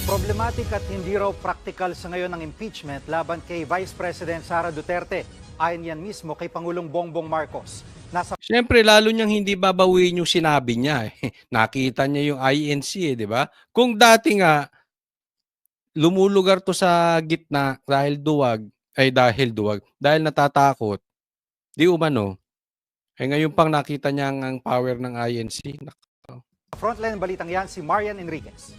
Problematic at hindi raw practical sa ngayon ang impeachment laban kay Vice President Sara Duterte. Ayon yan mismo kay Pangulong Bongbong Marcos. Nasa Siyempre, lalo niyang hindi babawiin yung sinabi niya. Nakita niya yung INC, di ba? Kung dati nga, lumulugar to sa gitna dahil natatakot, di umano. Ngayon pang nakita niya ang power ng INC. frontline balitang yan si Marian Enriquez.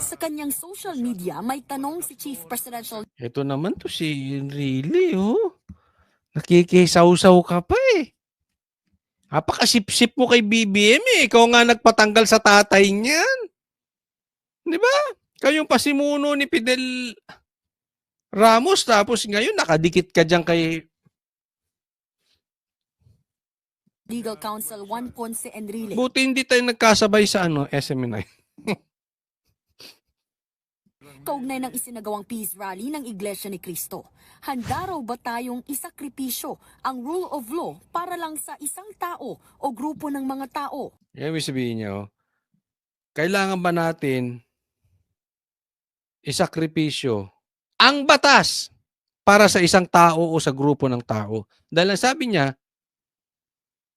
Sa kanyang social media, may tanong si Chief Presidential Ito naman to si Enrile, oh. Nakikisaw-saw ka pa eh. Napakasip-sip mo kay BBM eh. Ikaw nga nagpatanggal sa tatay niyan. Di ba? Kayong pasimuno ni Fidel Ramos tapos ngayon nakadikit ka dyan kay... Legal Counsel Juan Ponce Enrile. Buti hindi tayo nagkasabay sa SMNI. Kaugnay ng isinagawang peace rally ng Iglesia ni Cristo. Handa raw ba tayong isakripisyo ang rule of law para lang sa isang tao o grupo ng mga tao? Ibig sabihin niyo, kailangan ba natin isakripisyo ang batas para sa isang tao o sa grupo ng tao? Dahil ang sabi niya,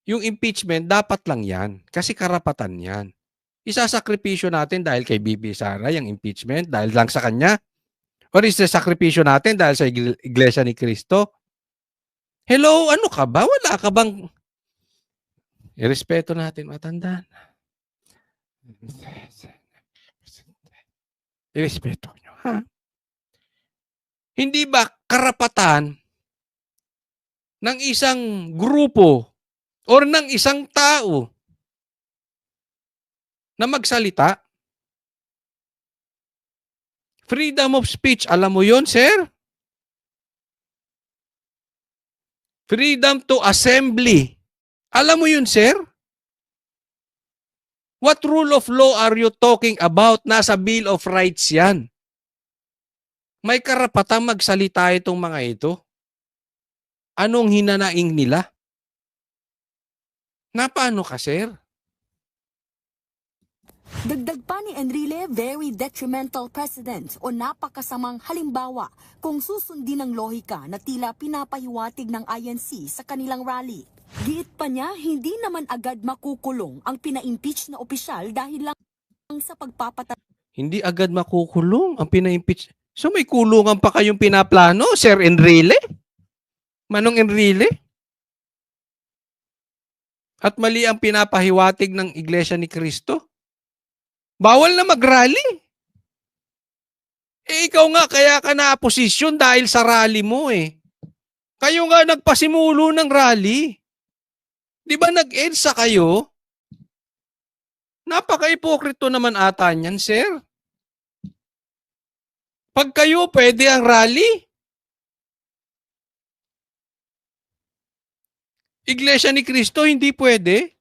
yung impeachment dapat lang yan kasi karapatan yan. Isasakripisyo natin dahil kay Bibi Sara yung impeachment dahil lang sa kanya? Or isasakripisyo natin dahil sa Iglesia ni Cristo? Hello, ano ka ba? Wala ka bang... Irespeto natin, matandaan. Irespeto nyo, ha? Hindi ba karapatan ng isang grupo or ng isang tao na magsalita? Freedom of speech, alam mo yon, sir? Freedom to assembly. Alam mo yun, sir? What rule of law are you talking about? Nasa Bill of Rights yan. May karapatang magsalita itong mga ito. Anong hinanaing nila? Paano ka, sir? Dagdag pa ni Enrile, very detrimental precedent o napakasamang halimbawa kung susundin ang lohika na tila pinapahiwatig ng INC sa kanilang rally. Giit pa niya, hindi naman agad makukulong ang pina-impeach na opisyal dahil lang sa pagpapatay. Hindi agad makukulong ang pina-impeach. So may kulungan pa kayong pinaplano, Sir Enrile? Manong Enrile? At mali ang pinapahiwatig ng Iglesia ni Cristo? Bawal na mag-rally. Ikaw nga, kaya ka na-posisyon dahil sa rally mo eh. Kayo nga nagpasimulo ng rally. Di ba nag-EDSA kayo? Napaka-ipokrito naman ata niyan, sir. Pag kayo pwede ang rally, Iglesia ni Cristo hindi pwede.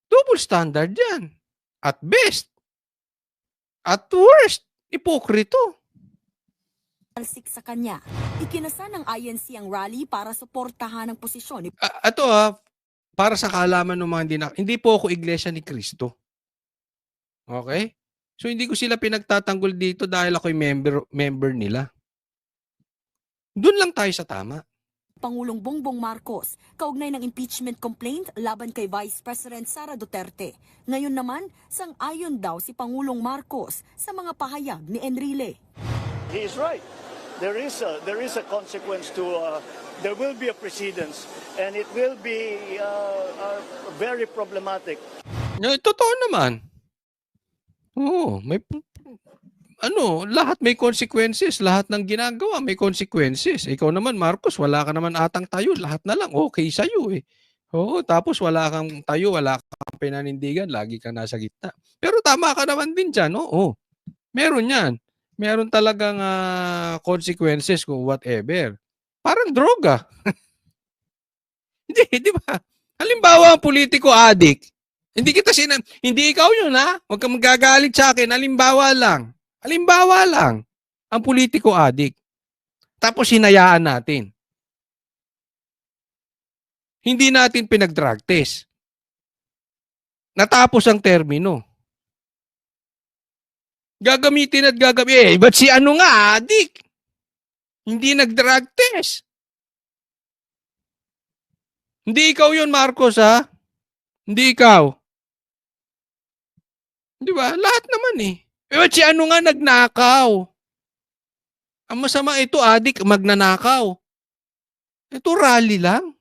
Double standard yan. At best. At worst, ipokrito. Talsik sa kanya. Ikinasa ng INC ang rally para suportahan ang posisyon ni Ito para sa kaalaman ng mga hindi po ako Iglesia ni Cristo. Okay? So hindi ko sila pinagtatanggol dito dahil ako'y member nila. Doon lang tayo sa tama. Pangulong Bongbong Marcos, kaugnay ng impeachment complaint laban kay Vice President Sara Duterte. Ngayon naman, sang-ayon daw si Pangulong Marcos sa mga pahayag ni Enrile. He is right. There is a consequence to there will be a precedence and it will be very problematic. No, totoo naman. Oo, may lahat may consequences, lahat ng ginagawa may consequences. Ikaw naman, Marcos, wala ka naman atang tayo, lahat na lang okay sa iyo eh. Oo, tapos wala kang tayo, wala kang pinanindigan, lagi ka nasa gitna. Pero tama ka naman din diyan, oo. Meron 'yan. Meron talagang consequences kung whatever. Parang droga. Di ba? Halimbawa, ang politiko addict. Hindi ikaw yun, ha? Huwag kang magagalit sa akin. Halimbawa lang, ang politiko addict. Tapos hinayaan natin. Hindi natin pinag-drug test. Natapos ang termino. Gagamitin at gagamitin. Ba't si ano nga, adik? Hindi nag-drug test. Hindi ikaw yun, Marcos, ha? Hindi ikaw. Di ba? Lahat naman eh. Ba't si ano nga nagnakaw? Ang masama ito, adik, magnanakaw. Ito rally lang.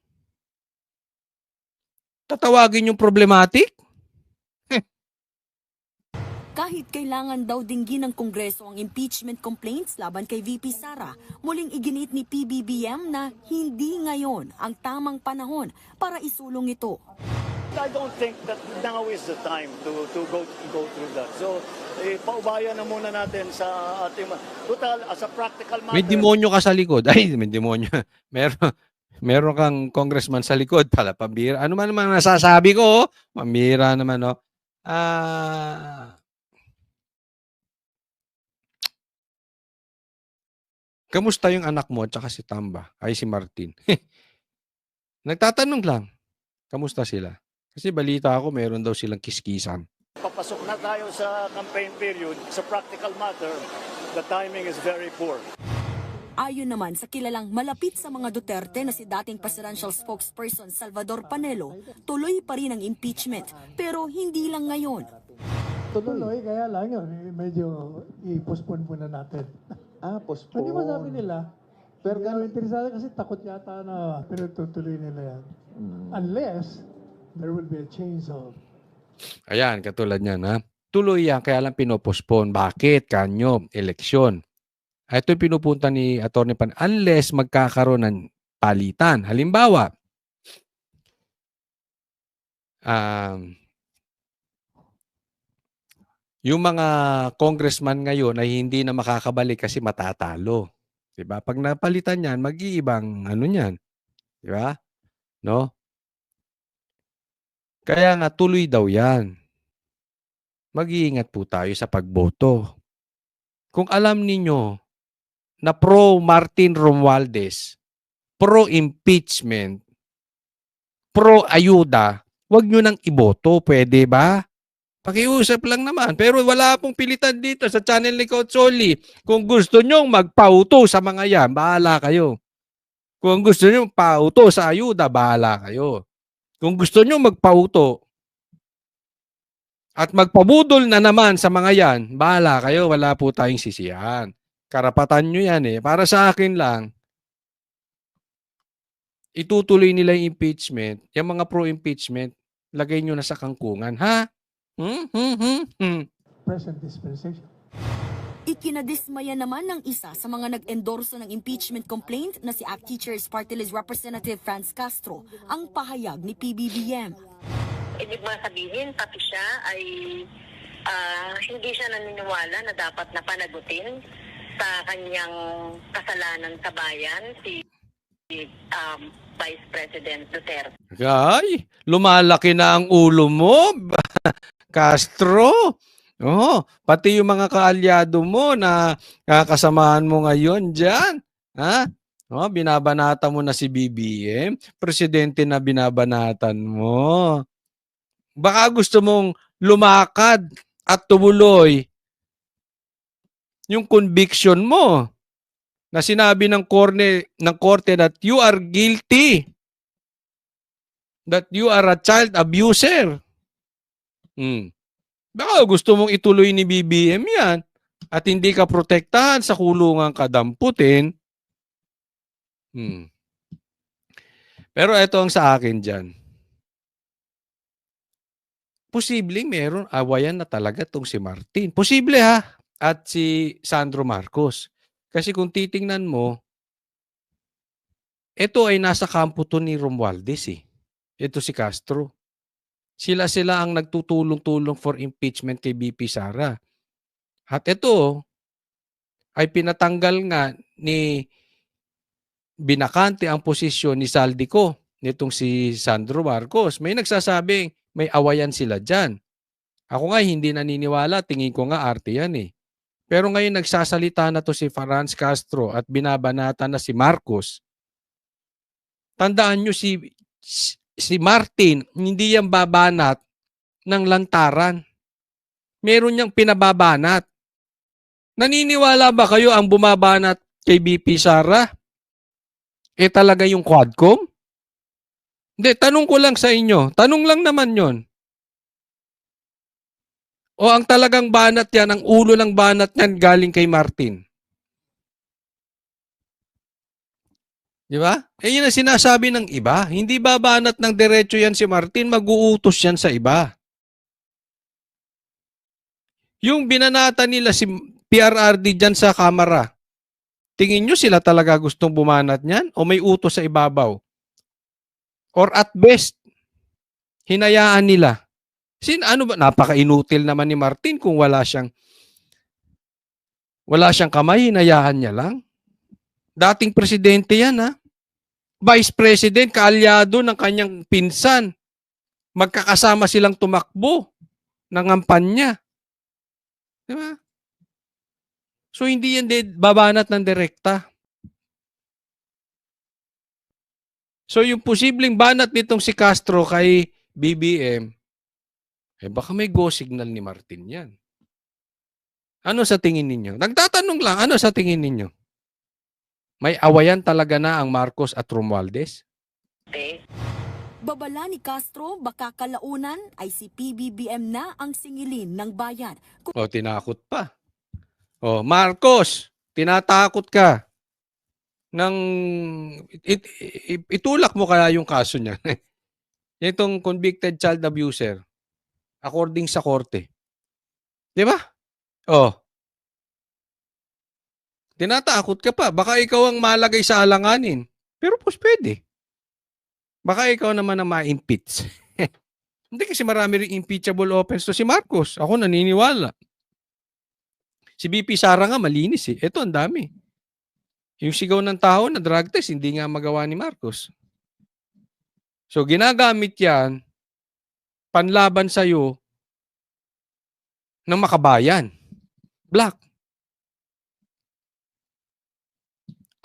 Tatawagin yung problematic? Kahit kailangan daw dinggin ng Kongreso ang impeachment complaints laban kay VP Sara, muling iginit ni PBBM na hindi ngayon ang tamang panahon para isulong ito. I don't think that now is the time to go through that. So, paubayan na muna natin sa ating total as a practical matter. May demonyo ka sa likod. Ay, may demonyo. Meron kang congressman sa likod pala, pambira. Ano man naman nasasabi ko, pambira naman, no? Kamusta yung anak mo at saka si Tamba? Ay, si Martin. Nagtatanong lang, kamusta sila? Kasi balita ako, meron daw silang kiskisan. Papasok na tayo sa campaign period. Sa practical matter, the timing is very poor. Ayon naman sa kilalang malapit sa mga Duterte na si dating presidential spokesperson Salvador Panelo, tuloy pa rin ang impeachment pero hindi lang ngayon. Tuloy, kaya lang yun, medyo i-postpone muna natin. Postpone. Hindi masabi nila. Pero Pero interesado kasi takot yata na pero tutuloy nila yan. Unless there will be a change of... Ayan, katulad niyan, ha? Tuloy yan, kaya lang pinopospone. Bakit? Kanyo, eleksyon. Ito yung pinupunta ni Atty. Pan. Unless magkakaroon ng palitan. Halimbawa, yung mga congressman ngayon ay hindi na makakabalik kasi matatalo. 'Di ba? Pag napalitan 'yan, mag-iibang ano niyan. 'Di ba? No? Kaya nga tuloy daw 'yan. Mag-iingat po tayo sa pagboto. Kung alam ninyo na pro Martin Romualdez, pro impeachment, pro ayuda, wag nyo nang iboto, pwede ba? Pakiusap lang naman. Pero wala pong pilitan dito sa channel ni Coach Oli. Kung gusto nyong magpauto sa mga yan, bahala kayo. Kung gusto nyong pauto sa ayuda, bahala kayo. Kung gusto nyong magpauto at magpabudol na naman sa mga yan, bahala kayo. Wala po tayong sisiyahan. Karapatan nyo yan eh. Para sa akin lang, itutuloy nila yung impeachment. Yung mga pro-impeachment, lagay nyo na sa kangkungan. Ha? present dispensation. Ikinadismaya naman ng isa sa mga nag-endorso ng impeachment complaint na si ACT Teachers Party List Representative Franz Castro ang pahayag ni PBBM. Ibig mga sabihin, pati siya ay hindi siya naniniwala na dapat na panagutin sa kanyang kasalanan sa bayan, si Vice President Duterte. Ay, lumalaki na ang ulo mo, Castro. Oh, pati yung mga kaalyado mo na kasamahan mo ngayon diyan, ha? Oh, binabanata mo na si BBM, presidente na binabanatan mo. Baka gusto mong lumakad at tumuloy yung conviction mo na sinabi ng korte that you are guilty, that you are a child abuser. Baka gusto mong ituloy ni BBM yan at hindi ka protektahan sa kulungang kadamputin. Pero ito ang sa akin dyan. Posibleng meron awayan na talaga tong si Martin. Posible ha. At si Sandro Marcos. Kasi kung titingnan mo, ito ay nasa kampo to ni Romualdez eh. Ito si Castro. Sila ang nagtutulong-tulong for impeachment kay BP Sara. At ito ay pinatanggal nga ni binakante ang posisyon ni Saldico nitong si Sandro Marcos. May nagsasabing may awayan sila dyan. Ako nga hindi naniniwala, tingin ko nga arte yan eh. Pero ngayon nagsasalita na to si Franz Castro at binabanata na si Marcos. Tandaan nyo si Martin, hindi yan babanat ng lantaran. Meron niyang pinababanat. Naniniwala ba kayo ang bumabanat kay BP Sara talaga yung Quadcom? Hindi, tanong ko lang sa inyo. Tanong lang naman yon. O ang talagang banat yan, ang ulo ng banat yan galing kay Martin? Di ba? Yun ang sinasabi ng iba. Hindi ba banat ng diretso yan si Martin, mag-uutos yan sa iba. Yung binanata nila si PRRD dyan sa kamera, tingin nyo sila talaga gustong bumanat niyan o may utos sa ibabaw? Or at best, hinayaan nila. Ano ba? Napaka-inutil naman ni Martin kung wala siyang kamay, hinayaan niya lang. Dating presidente yan, ha? Vice President, kaalyado ng kanyang pinsan. Magkakasama silang tumakbo ng kampanya. Diba? So, hindi yan babanat ng direkta. So, yung posibleng banat nitong si Castro kay BBM, baka may go signal ni Martin yan. Ano sa tingin ninyo? Nagtatanong lang, ano sa tingin ninyo? May awayan talaga na ang Marcos at Romualdez? Babala ni Castro, baka kalaunan ay si PBBM na ang singilin ng bayan. O, tinakot pa. O, Marcos, tinatakot ka. Itulak mo kaya yung kaso niya. Itong convicted child abuser, according sa korte. Di ba? O. Tinatakot ka pa. Baka ikaw ang malagay sa alanganin. Pero pwede. Baka ikaw naman ang ma-impeach. Hindi kasi marami ring impeachable offense to si Marcos. Ako naniniwala. Si BP Sara nga malinis eh. Ito ang dami. Yung sigaw ng tao na drug test, hindi nga magawa ni Marcos. So ginagamit yan panlaban sa'yo ng makabayan. Black.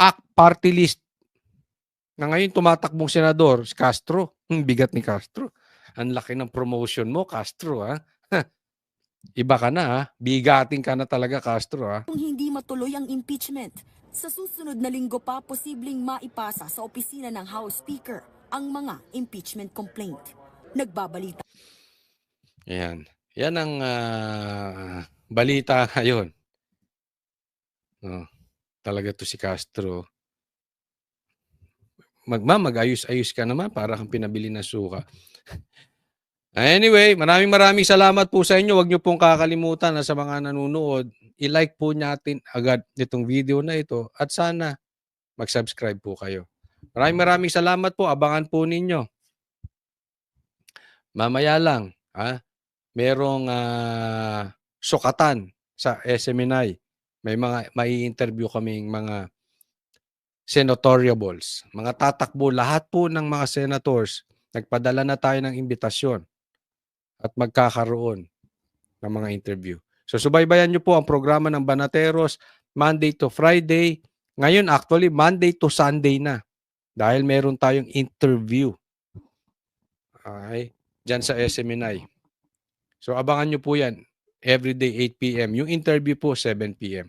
Act party list. Na ngayon tumatakbong senador, si Castro. Bigat ni Castro. Ang laki ng promotion mo, Castro, ha? Iba ka na, ha? Bigating ka na talaga, Castro, ha? Kung hindi matuloy ang impeachment, sa susunod na linggo pa posibleng maipasa sa opisina ng House Speaker ang mga impeachment complaint. Nagbabalita. Ayan. Yan ang balita ngayon. Talaga to si Castro. Mag-ayos-ayos ka naman para kang pinabili na suka. Anyway, maraming salamat po sa inyo. Huwag niyo pong kakalimutan na sa mga nanonood, i-like po natin agad itong video na ito at sana mag-subscribe po kayo. Maraming salamat po. Abangan po ninyo. Mamaya lang, merong sukatan sa SMNI. May interview kaming mga senatoriables. Mga tatakbo, lahat po ng mga senators, nagpadala na tayo ng imbitasyon at magkakaroon ng mga interview. So subaybayan nyo po ang programa ng Banateros Monday to Friday. Ngayon actually Monday to Sunday na dahil meron tayong interview. Okay? Diyan sa SMNI. So abangan nyo po yan everyday 8 p.m. Yung interview po 7 p.m.